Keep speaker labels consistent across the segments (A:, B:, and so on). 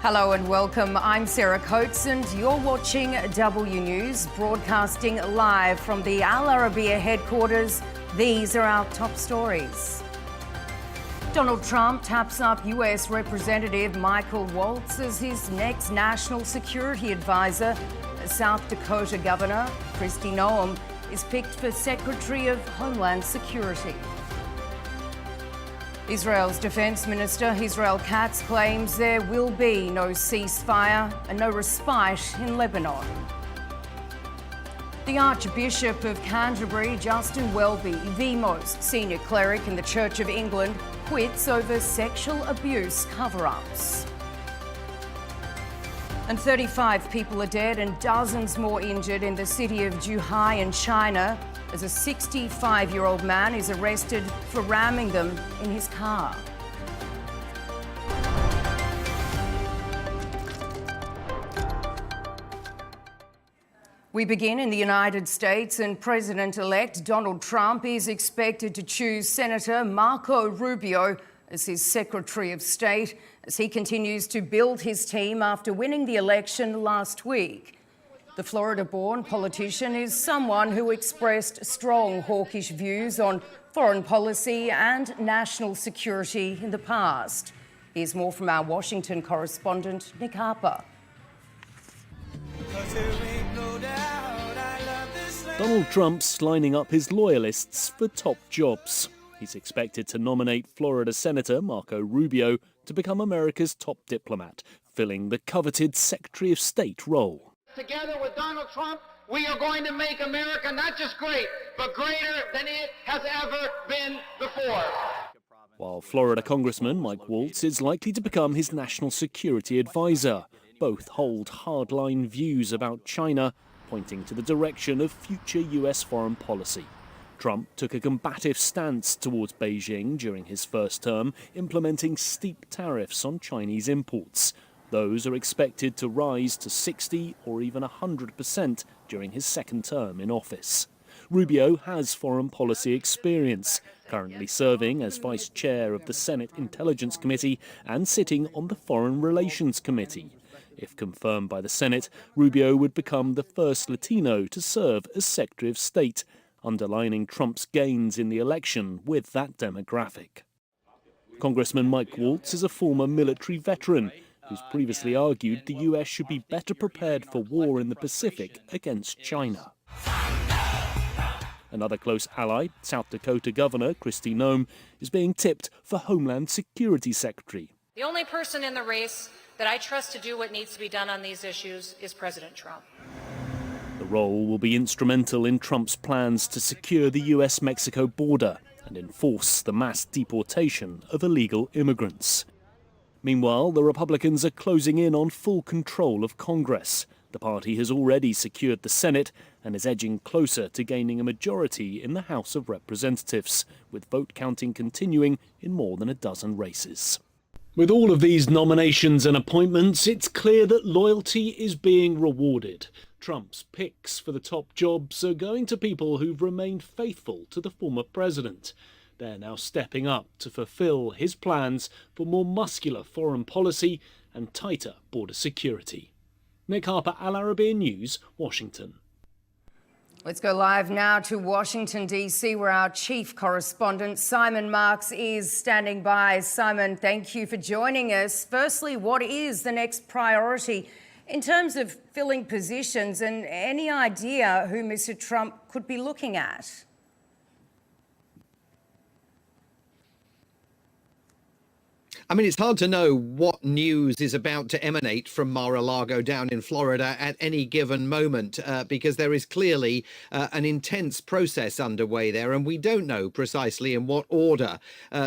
A: Hello and welcome. I'm Sarah Coates and you're watching W News, broadcasting live from the Al Arabiya headquarters. These are our top stories. Donald Trump taps up US Representative Michael Waltz as his next national security advisor. South Dakota Governor Kristi Noem is picked for Secretary of Homeland Security. Israel's Defence Minister Israel Katz claims there will be no ceasefire and no respite in Lebanon. The Archbishop of Canterbury, Justin Welby, the most senior cleric in the Church of England, quits over sexual abuse cover-ups. And 35 people are dead and dozens more injured in the city of Zhuhai in China as a 65-year-old man is arrested for ramming them in his car. We begin in the United States, and President-elect Donald Trump is expected to choose Senator Marco Rubio as his Secretary of State as he continues to build his team after winning the election last week. The Florida-born politician is someone who expressed strong hawkish views on foreign policy and national security in the past. Here's more from our Washington correspondent, Nick Harper.
B: Donald Trump's lining up his loyalists for top jobs. He's expected to nominate Florida Senator Marco Rubio to become America's top diplomat, filling the coveted Secretary of State role.
C: Together with Donald Trump, we are going to make America not just great, but greater than it has ever been before.
B: While Florida Congressman Mike Waltz is likely to become his national security advisor. Both hold hardline views about China, pointing to the direction of future US foreign policy. Trump took a combative stance towards Beijing during his first term, implementing steep tariffs on Chinese imports. Those are expected to rise to 60 or even 100% during his second term in office. Rubio has foreign policy experience, currently serving as vice chair of the Senate Intelligence Committee and sitting on the Foreign Relations Committee. If confirmed by the Senate, Rubio would become the first Latino to serve as Secretary of State, underlining Trump's gains in the election with that demographic. Congressman Mike Waltz is a former military veteran who's previously argued the US should be better prepared for war in the Pacific against China. Another close ally, South Dakota Governor Kristi Noem, is being tipped for Homeland Security Secretary.
D: The only person in the race that I trust to do what needs to be done on these issues is President Trump.
B: The role will be instrumental in Trump's plans to secure the US-Mexico border and enforce the mass deportation of illegal immigrants. Meanwhile, the Republicans are closing in on full control of Congress. The party has already secured the Senate and is edging closer to gaining a majority in the House of Representatives, with vote counting continuing in more than a dozen races. With all of these nominations and appointments, it's clear that loyalty is being rewarded. Trump's picks for the top jobs are going to people who've remained faithful to the former president. They're now stepping up to fulfill his plans for more muscular foreign policy and tighter border security. Nick Harper, Al Arabiya News, Washington.
A: Let's go live now to Washington, D.C., where our chief correspondent, Simon Marks, is standing by. Simon, thank you for joining us. Firstly, what is the next priority in terms of filling positions, and any idea who Mr. Trump could be looking at?
E: I mean, it's hard to know what news is about to emanate from Mar-a-Lago down in Florida at any given moment, because there is clearly an intense process underway there, and we don't know precisely in what order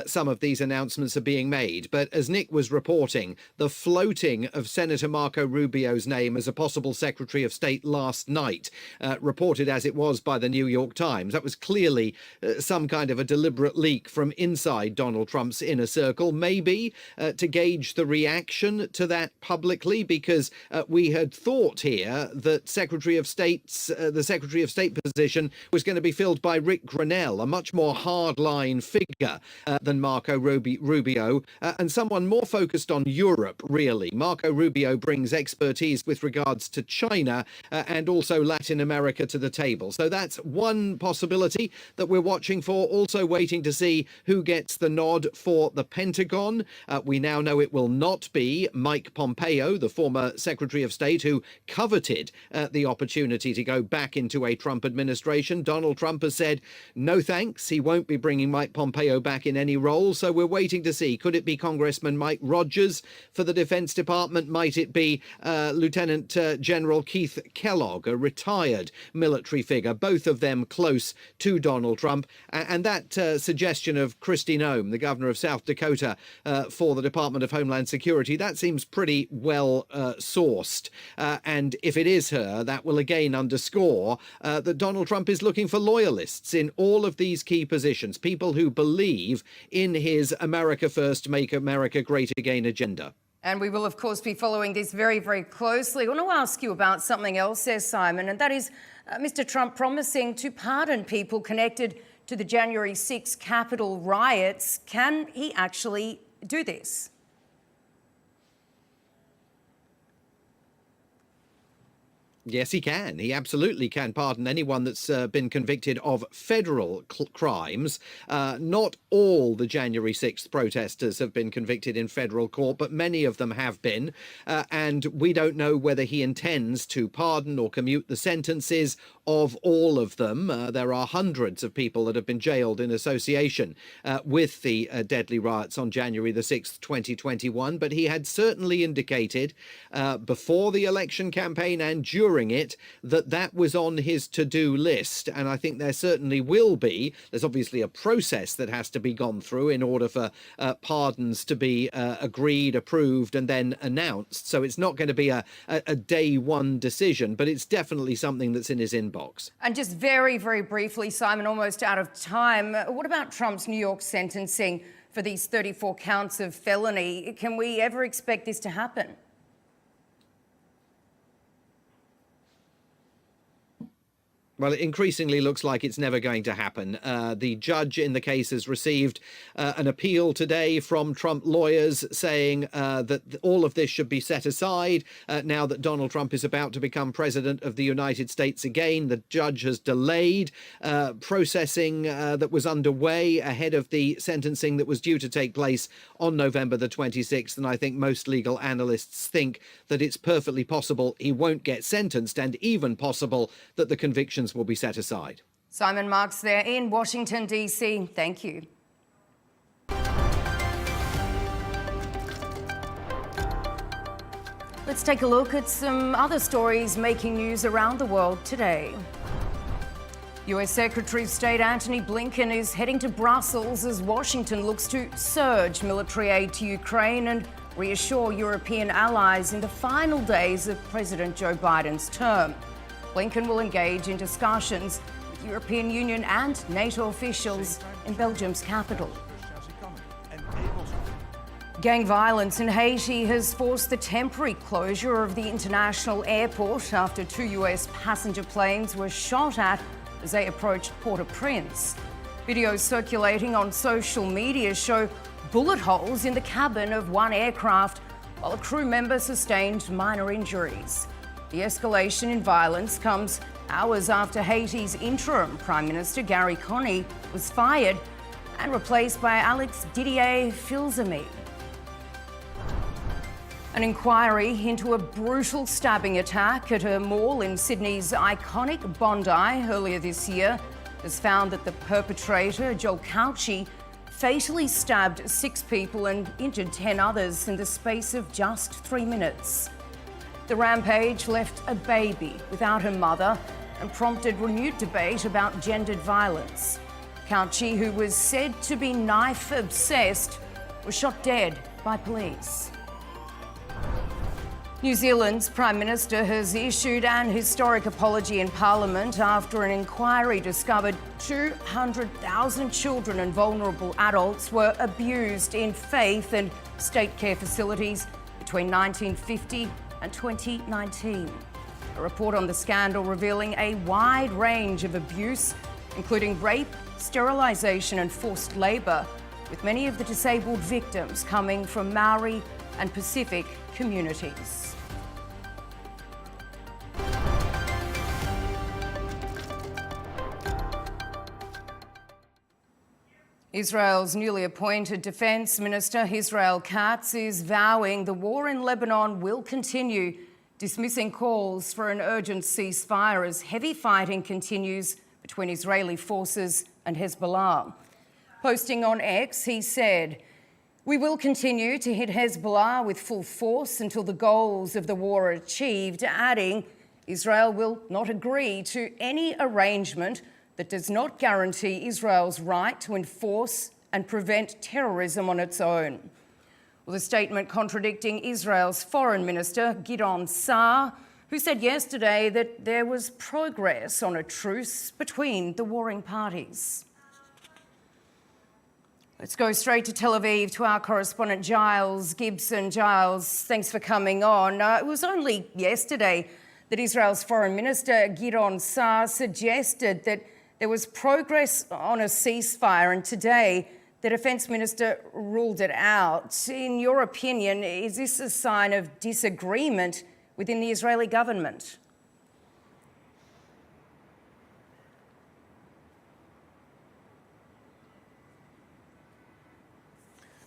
E: some of these announcements are being made. But as Nick was reporting, the floating of Senator Marco Rubio's name as a possible Secretary of State last night, reported as it was by the New York Times, that was clearly some kind of a deliberate leak from inside Donald Trump's inner circle. Maybe to gauge the reaction to that publicly, because we had thought here that the Secretary of State position was going to be filled by Rick Grenell, a much more hardline figure than Marco Rubio, and someone more focused on Europe, really. Marco Rubio brings expertise with regards to China and also Latin America to the table. So that's one possibility that we're watching for. Also waiting to see who gets the nod for the Pentagon. We now know it will not be Mike Pompeo, the former Secretary of State, who coveted the opportunity to go back into a Trump administration. Donald Trump has said no thanks. He won't be bringing Mike Pompeo back in any role. So we're waiting to see. Could it be Congressman Mike Rogers for the Defense Department? Might it be Lieutenant General Keith Kellogg, a retired military figure, both of them close to Donald Trump? And that suggestion of Kristi Noem, the governor of South Dakota, for the Department of Homeland Security, that seems pretty well sourced. And if it is her, that will again underscore that Donald Trump is looking for loyalists in all of these key positions, people who believe in his America First, Make America Great Again agenda.
A: And we will, of course, be following this very, very closely. I want to ask you about something else there, Simon, and that is Mr. Trump promising to pardon people connected to the January 6th Capitol riots. Can he actually do this?
E: Yes, he can. He absolutely can pardon anyone that's been convicted of federal crimes. Not all the January 6th protesters have been convicted in federal court, but many of them have been. And we don't know whether he intends to pardon or commute the sentences of all of them. There are hundreds of people that have been jailed in association with the deadly riots on January the 6th, 2021. But he had certainly indicated before the election campaign and during it that was on his to-do list, and I think there certainly will be. There's obviously a process that has to be gone through in order for pardons to be agreed, approved, and then announced. So it's not going to be a day one decision, but it's definitely something that's in his inbox.
A: And just very, very briefly, Simon, almost out of time, what about Trump's New York sentencing for these 34 counts of felony? Can we ever expect this to happen?
E: Well, it increasingly looks like it's never going to happen. The judge in the case has received an appeal today from Trump lawyers saying that all of this should be set aside now that Donald Trump is about to become president of the United States again. The judge has delayed processing that was underway ahead of the sentencing that was due to take place on November the 26th. And I think most legal analysts think that it's perfectly possible he won't get sentenced, and even possible that the conviction will be set aside.
A: Simon Marks there in Washington, D.C. Thank you. Let's take a look at some other stories making news around the world today. US Secretary of State Antony Blinken is heading to Brussels as Washington looks to surge military aid to Ukraine and reassure European allies in the final days of President Joe Biden's term. Blinken will engage in discussions with European Union and NATO officials in Belgium's capital. Gang violence in Haiti has forced the temporary closure of the international airport after 2 US passenger planes were shot at as they approached Port-au-Prince. Videos circulating on social media show bullet holes in the cabin of one aircraft, while a crew member sustained minor injuries. The escalation in violence comes hours after Haiti's interim Prime Minister Gary Coney was fired and replaced by Alex Didier Filzami. An inquiry into a brutal stabbing attack at a mall in Sydney's iconic Bondi earlier this year has found that the perpetrator, Joel Cauchi, fatally stabbed 6 people and injured 10 others in the space of just 3 minutes. The rampage left a baby without her mother and prompted renewed debate about gendered violence. Cauchi, who was said to be knife-obsessed, was shot dead by police. New Zealand's Prime Minister has issued an historic apology in Parliament after an inquiry discovered 200,000 children and vulnerable adults were abused in faith and state care facilities between 1950 and 2019. A report on the scandal revealing a wide range of abuse, including rape, sterilisation and forced labour, with many of the disabled victims coming from Maori and Pacific communities. Israel's newly appointed Defence Minister, Israel Katz, is vowing the war in Lebanon will continue, dismissing calls for an urgent ceasefire as heavy fighting continues between Israeli forces and Hezbollah. Posting on X, he said, "We will continue to hit Hezbollah with full force until the goals of the war are achieved," adding, "Israel will not agree to any arrangement that does not guarantee Israel's right to enforce and prevent terrorism on its own." Well, a statement contradicting Israel's Foreign Minister, Gideon Saar, who said yesterday that there was progress on a truce between the warring parties. Let's go straight to Tel Aviv to our correspondent Giles Gibson. Giles, thanks for coming on. It was only yesterday that Israel's Foreign Minister Gideon Saar suggested that there was progress on a ceasefire, and today the Defence Minister ruled it out. In your opinion, is this a sign of disagreement within the Israeli government?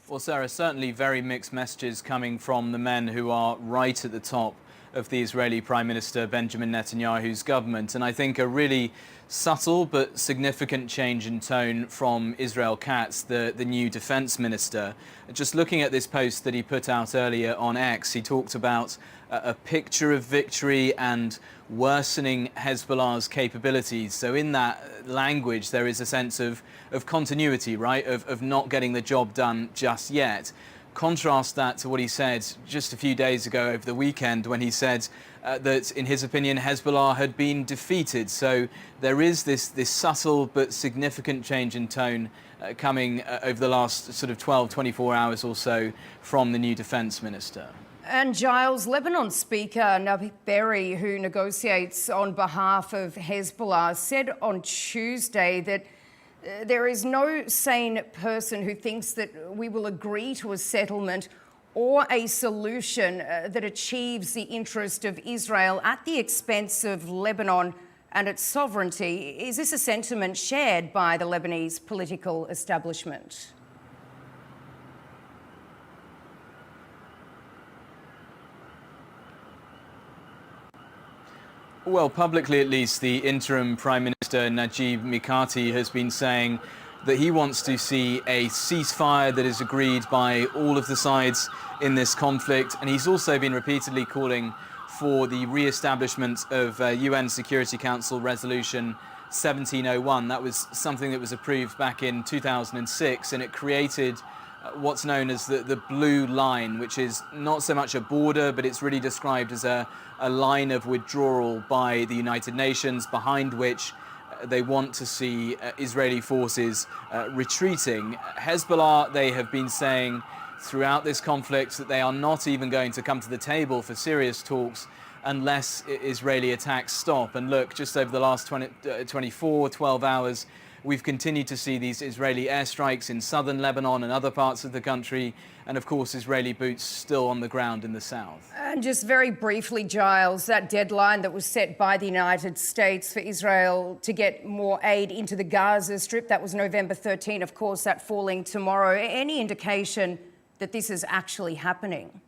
F: Well, Sarah, certainly very mixed messages coming from the men who are right at the top of the Israeli Prime Minister Benjamin Netanyahu's government. And I think a really subtle but significant change in tone from Israel Katz, the new defense minister. Just looking at this post that he put out earlier on X, he talked about a picture of victory and worsening Hezbollah's capabilities. So in that language, there is a sense of continuity, right? Of not getting the job done just yet. Contrast that to what he said just a few days ago over the weekend when he said that, in his opinion, Hezbollah had been defeated. So there is this subtle but significant change in tone coming over the last sort of 12, 24 hours or so from the new defense minister.
A: And Giles, Lebanon Speaker Nabi Berri, who negotiates on behalf of Hezbollah, said on Tuesday that there is no sane person who thinks that we will agree to a settlement or a solution that achieves the interest of Israel at the expense of Lebanon and its sovereignty. Is this a sentiment shared by the Lebanese political establishment?
F: Well, publicly at least, the interim Prime Minister Najib Mikati has been saying that he wants to see a ceasefire that is agreed by all of the sides in this conflict. And he's also been repeatedly calling for the re-establishment of UN Security Council Resolution 1701. That was something that was approved back in 2006, and it created what's known as the blue line, which is not so much a border, but it's really described as a line of withdrawal by the United Nations, behind which they want to see Israeli forces retreating. Hezbollah, they have been saying throughout this conflict that they are not even going to come to the table for serious talks unless Israeli attacks stop. And look, just over the last 12 hours, we've continued to see these Israeli airstrikes in southern Lebanon and other parts of the country, and of course Israeli boots still on the ground in the south.
A: And just very briefly, Giles, that deadline that was set by the United States for Israel to get more aid into the Gaza Strip, that was November 13, of course, that falling tomorrow. Any indication that this is actually happening?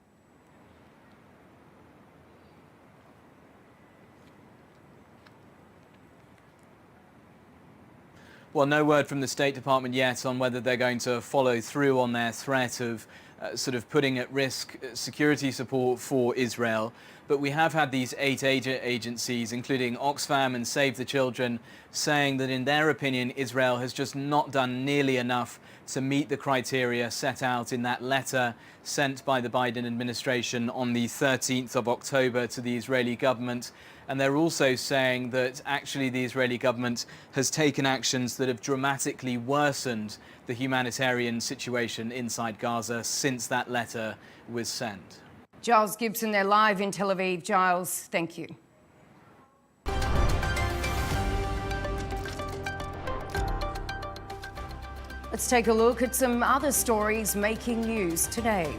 F: Well, no word from the State Department yet on whether they're going to follow through on their threat of sort of putting at risk security support for Israel. But we have had these 8 agencies, including Oxfam and Save the Children, saying that in their opinion, Israel has just not done nearly enough to meet the criteria set out in that letter sent by the Biden administration on the 13th of October to the Israeli government. And they're also saying that actually the Israeli government has taken actions that have dramatically worsened the humanitarian situation inside Gaza since that letter was sent.
A: Giles Gibson, they're live in Tel Aviv. Giles, thank you. Let's take a look at some other stories making news today.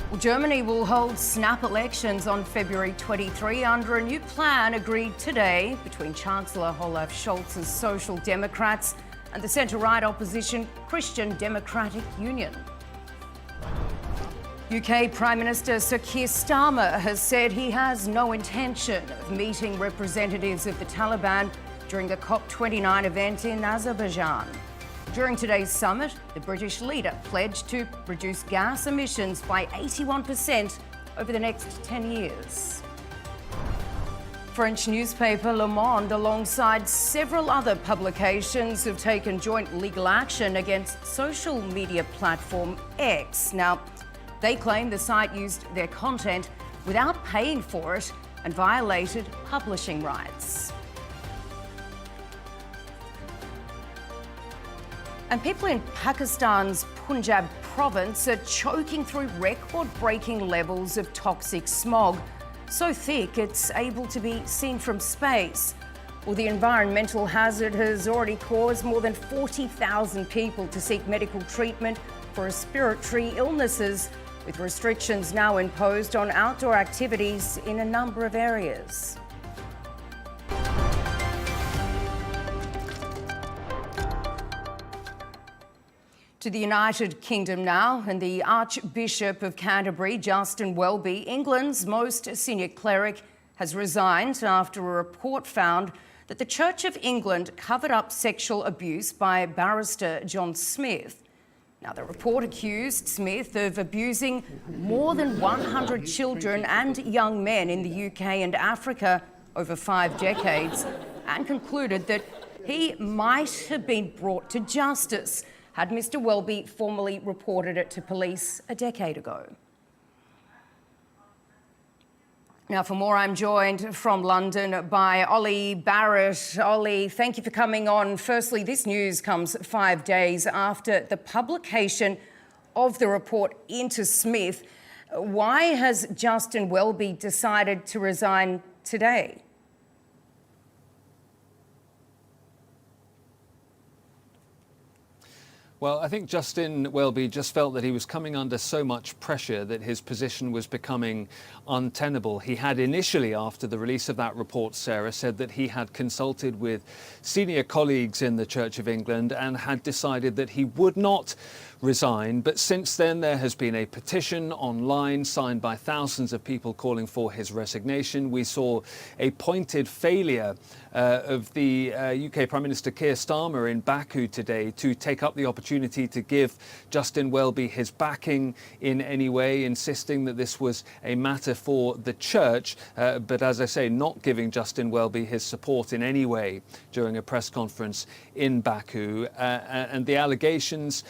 A: Well, Germany will hold snap elections on February 23 under a new plan agreed today between Chancellor Olaf Scholz's Social Democrats and the centre-right opposition Christian Democratic Union. UK Prime Minister Sir Keir Starmer has said he has no intention of meeting representatives of the Taliban during the COP29 event in Azerbaijan. During today's summit, the British leader pledged to reduce gas emissions by 81% over the next 10 years. French newspaper Le Monde, alongside several other publications, have taken joint legal action against social media platform X. Now, they claim the site used their content without paying for it and violated publishing rights. And people in Pakistan's Punjab province are choking through record-breaking levels of toxic smog, so thick it's able to be seen from space. Well, the environmental hazard has already caused more than 40,000 people to seek medical treatment for respiratory illnesses, with restrictions now imposed on outdoor activities in a number of areas. To the United Kingdom now, and the Archbishop of Canterbury, Justin Welby, England's most senior cleric, has resigned after a report found that the Church of England covered up sexual abuse by barrister John Smith. Now, the report accused Smith of abusing more than 100 children and young men in the UK and Africa over 5 decades, and concluded that he might have been brought to justice had Mr. Welby formally reported it to police a decade ago. Now, for more, I'm joined from London by Ollie Barrett. Ollie, thank you for coming on. Firstly, this news comes 5 days after the publication of the report into Smith. Why has Justin Welby decided to resign today?
G: Well, I think Justin Welby just felt that he was coming under so much pressure that his position was becoming untenable. He had initially, after the release of that report, Sarah, said that he had consulted with senior colleagues in the Church of England and had decided that he would not resign. But since then, there has been a petition online signed by thousands of people calling for his resignation. We saw a pointed failure of the UK Prime Minister Keir Starmer in Baku today to take up the opportunity to give Justin Welby his backing in any way, insisting that this was a matter for the church, but as I say, not giving Justin Welby his support in any way during a press conference in Baku. And the allegations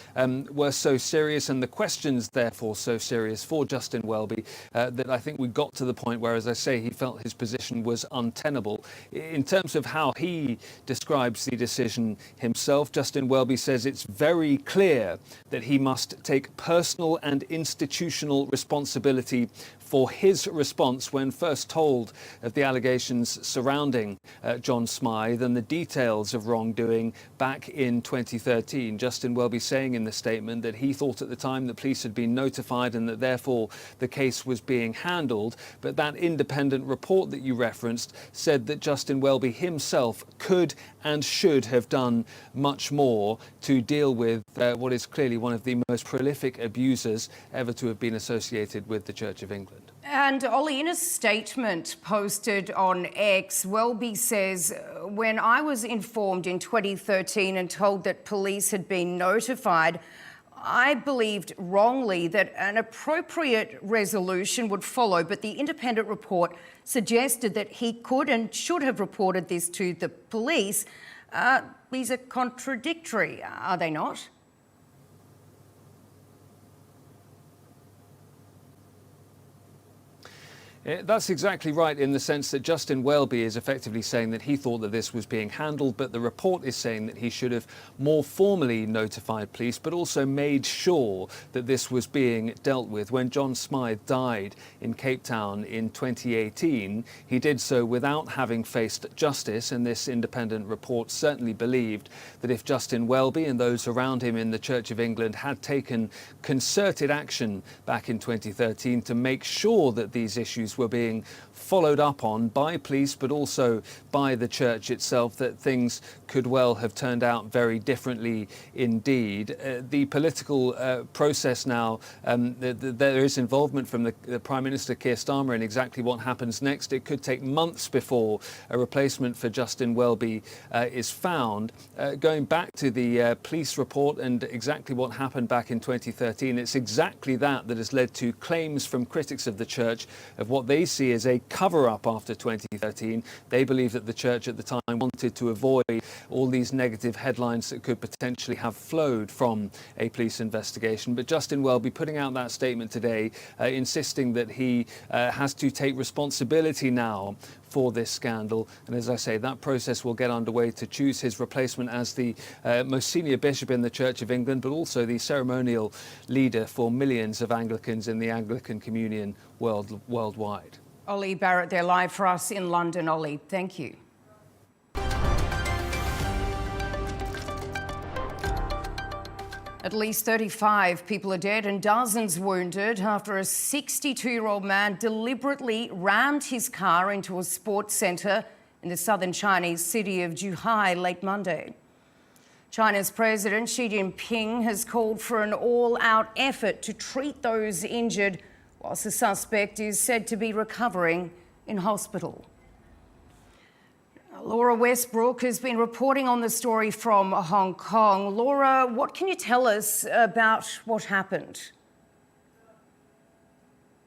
G: were so serious and the questions therefore so serious for Justin Welby that I think we got to the point where, as I say, he felt his position was untenable. In terms of how he describes the decision himself, Justin Welby says it's very clear that he must take personal and institutional responsibility for his response when first told of the allegations surrounding John Smythe and the details of wrongdoing back in 2013. Justin Welby saying in the statement that he thought at the time the police had been notified and that therefore the case was being handled. But that independent report that you referenced said that Justin Welby himself could and should have done much more to deal with what is clearly one of the most prolific abusers ever to have been associated with the Church of England.
A: And Ollie, in a statement posted on X, Welby says, when I was informed in 2013 and told that police had been notified, I believed wrongly that an appropriate resolution would follow, but the independent report suggested that he could and should have reported this to the police. These are contradictory, are they not?
G: That's exactly right, in the sense that Justin Welby is effectively saying that he thought that this was being handled, but the report is saying that he should have more formally notified police, but also made sure that this was being dealt with. When John Smythe died in Cape Town in 2018, he did so without having faced justice, and this independent report certainly believed that if Justin Welby and those around him in the Church of England had taken concerted action back in 2013 to make sure that these issues were being followed up on by police, but also by the church itself, that things could well have turned out very differently indeed. The political process now, there is involvement from the Prime Minister Keir Starmer in exactly what happens next. It could take months before a replacement for Justin Welby is found. Going back to the police report and exactly what happened back in 2013, it's exactly that has led to claims from critics of the church of what they see as a cover-up after 2013. They believe that the church at the time wanted to avoid all these negative headlines that could potentially have flowed from a police investigation. But Justin Welby putting out that statement today, insisting that he has to take responsibility now for this scandal. And as I say, that process will get underway to choose his replacement as the most senior bishop in the Church of England, but also the ceremonial leader for millions of Anglicans in the Anglican Communion worldwide.
A: Ollie Barrett there live for us in London. Ollie, thank you. At least 35 people are dead and dozens wounded after a 62-year-old man deliberately rammed his car into a sports centre in the southern Chinese city of Zhuhai late Monday. China's President Xi Jinping has called for an all-out effort to treat those injured, whilst the suspect is said to be recovering in hospital. Laura Westbrook has been reporting on the story from Hong Kong. Laura, what can you tell us about what happened?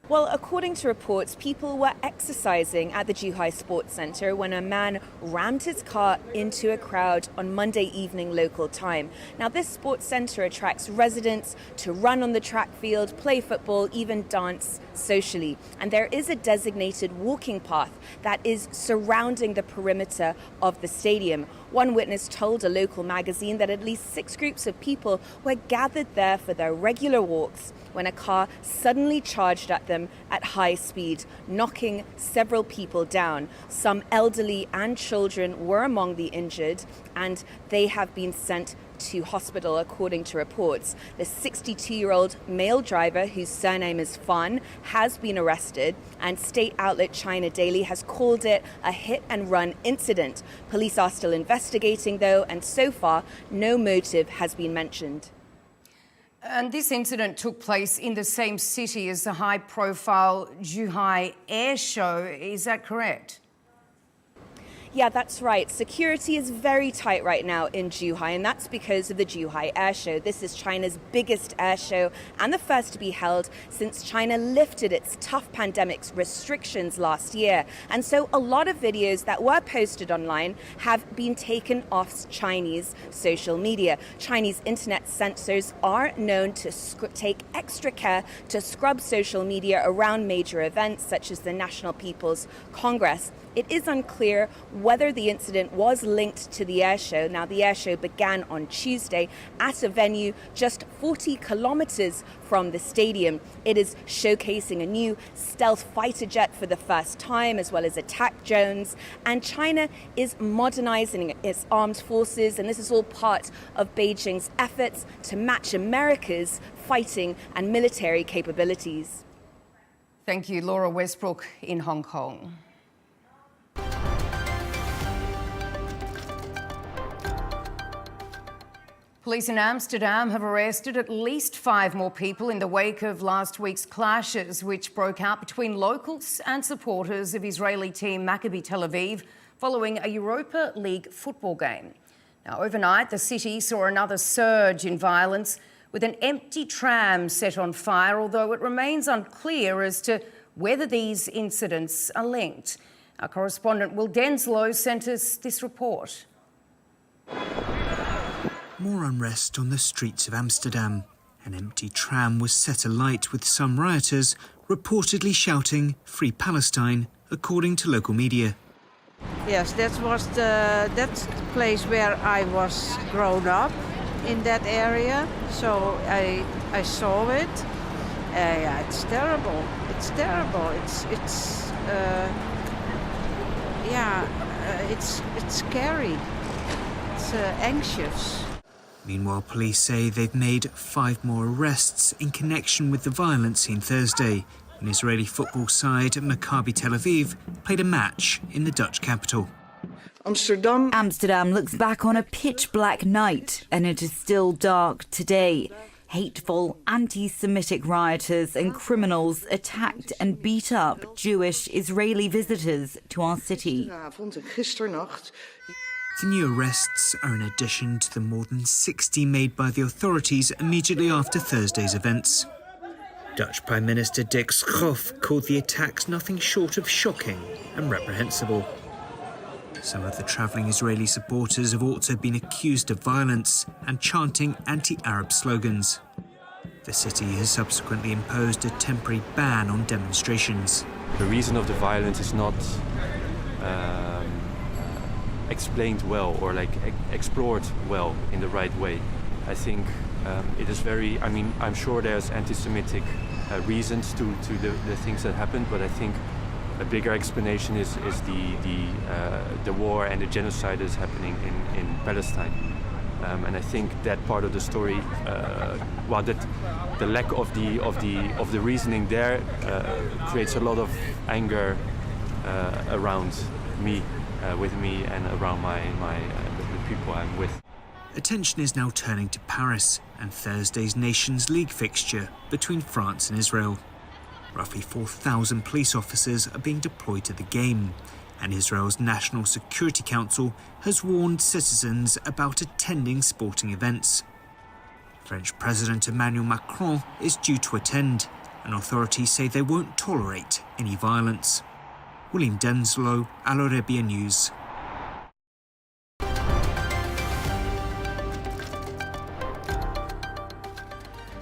H: Well, according to reports, people were exercising at the Zhuhai Sports Centre when a man rammed his car into a crowd on Monday evening local time. Now, this sports centre attracts residents to run on the track field, play football, even dance socially. And there is a designated walking path that is surrounding the perimeter of the stadium. One witness told a local magazine that at least 6 groups of people were gathered there for their regular walks when a car suddenly charged at them at high speed, knocking several people down. Some elderly and children were among the injured, and they have been sent to hospital, according to reports. The 62-year-old male driver, whose surname is Fan, has been arrested, and state outlet China Daily has called it a hit-and-run incident. Police are still investigating, though, and so far, no motive has been mentioned.
A: And this incident took place in the same city as the high-profile Zhuhai Air Show. Is that correct?
H: Yeah, that's right. Security is very tight right now in Zhuhai, and that's because of the Zhuhai Air Show. This is China's biggest air show and the first to be held since China lifted its tough pandemic restrictions last year. And so a lot of videos that were posted online have been taken off Chinese social media. Chinese internet censors are known to take extra care to scrub social media around major events such as the National People's Congress. It is unclear whether the incident was linked to the air show. Now, the air show began on Tuesday at a venue just 40 kilometers from the stadium. It is showcasing a new stealth fighter jet for the first time, as well as attack drones. And China is modernizing its armed forces, and this is all part of Beijing's efforts to match America's fighting and military capabilities.
A: Thank you, Laura Westbrook in Hong Kong. Police in Amsterdam have arrested at least 5 more people in the wake of last week's clashes, which broke out between locals and supporters of Israeli team Maccabi Tel Aviv following a Europa League football game. Now, overnight, the city saw another surge in violence with an empty tram set on fire, although it remains unclear as to whether these incidents are linked. Our correspondent Will Denslow sent us this report.
I: More unrest on the streets of Amsterdam. An empty tram was set alight with some rioters reportedly shouting "Free Palestine," according to local media.
J: Yes, that's the place where I was grown up, in that area. So I saw it. Yeah, it's terrible. It's terrible. It's scary. It's anxious.
I: Meanwhile, police say they've made 5 more arrests in connection with the violence seen Thursday when Israeli football side Maccabi Tel Aviv played a match in the Dutch capital.
K: Amsterdam looks back on a pitch-black night, and it is still dark today. Hateful anti-Semitic rioters and criminals attacked and beat up Jewish Israeli visitors to our city.
I: The new arrests are in addition to the more than 60 made by the authorities immediately after Thursday's events. Dutch Prime Minister Dick Schoof called the attacks nothing short of shocking and reprehensible. Some of the travelling Israeli supporters have also been accused of violence and chanting anti-Arab slogans. The city has subsequently imposed a temporary ban on demonstrations.
L: The reason of the violence is not explained well or explored well in the right way. I think it is very, I'm sure there's anti-Semitic reasons to the things that happened, but I think a bigger explanation is the war and the genocide that is happening in Palestine. And I think that part of the story, that the lack of the reasoning there creates a lot of anger around me, with me, and around the people I'm with.
I: Attention is now turning to Paris and Thursday's Nations League fixture between France and Israel. Roughly 4,000 police officers are being deployed to the game, and Israel's National Security Council has warned citizens about attending sporting events. French President Emmanuel Macron is due to attend, and authorities say they won't tolerate any violence. William Denslow, Al Arabiya News.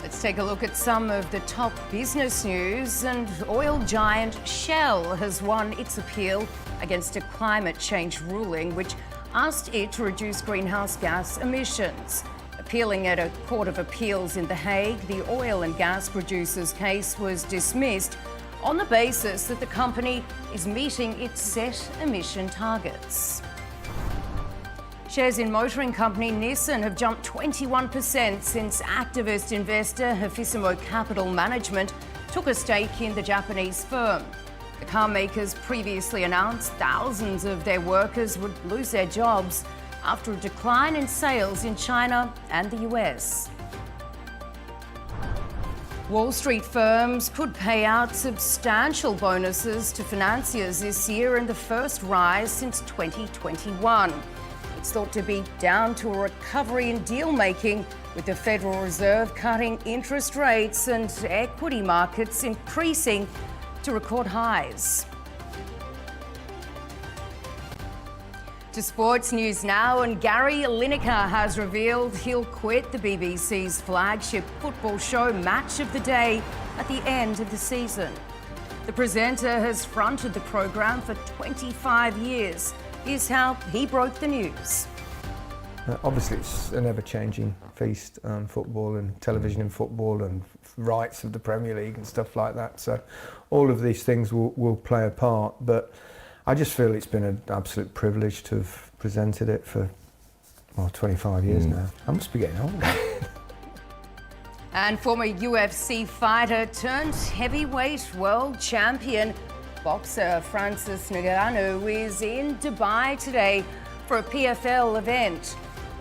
A: Let's take a look at some of the top business news. And oil giant Shell has won its appeal against a climate change ruling which asked it to reduce greenhouse gas emissions. Appealing at a court of appeals in The Hague, the oil and gas producer's case was dismissed on the basis that the company is meeting its set emission targets. Shares in motoring company Nissan have jumped 21% since activist investor Hafissimo Capital Management took a stake in the Japanese firm. The car makers previously announced thousands of their workers would lose their jobs after a decline in sales in China and the US. Wall Street firms could pay out substantial bonuses to financiers this year in the first rise since 2021. It's thought to be down to a recovery in deal-making, with the Federal Reserve cutting interest rates and equity markets increasing to record highs. To sports news now, and Gary Lineker has revealed he'll quit the BBC's flagship football show Match of the Day at the end of the season. The presenter has fronted the program for 25 years. Here's how he broke the news.
M: Obviously, it's an ever-changing feast, football and television and football and rights of the Premier League and stuff like that. So all of these things will play a part, but I just feel it's been an absolute privilege to have presented it for 25 years now. I must be getting old.
A: And former UFC fighter turned heavyweight world champion boxer Francis Ngannou is in Dubai today for a PFL event.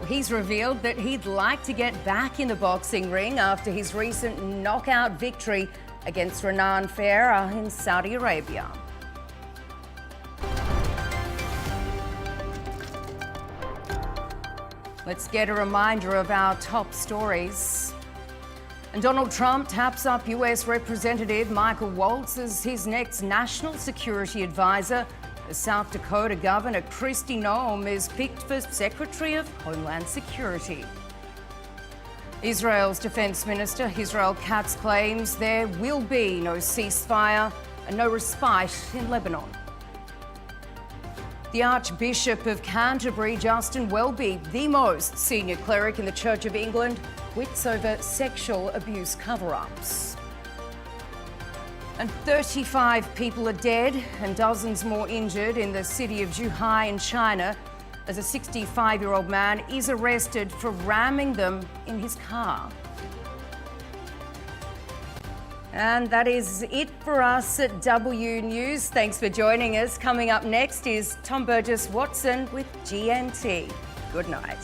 A: He's revealed that he'd like to get back in the boxing ring after his recent knockout victory against Renan Ferreira in Saudi Arabia. Let's get a reminder of our top stories. And Donald Trump taps up US Representative Michael Waltz as his next national security advisor. The South Dakota Governor Kristi Noem is picked for Secretary of Homeland Security. Israel's Defence Minister Israel Katz claims there will be no ceasefire and no respite in Lebanon. The Archbishop of Canterbury, Justin Welby, the most senior cleric in the Church of England, quits over sexual abuse cover-ups. And 35 people are dead and dozens more injured in the city of Zhuhai in China as a 65-year-old man is arrested for ramming them in his car. And that is it for us at W News. Thanks for joining us. Coming up next is Tom Burgess-Watson with GNT. Good night.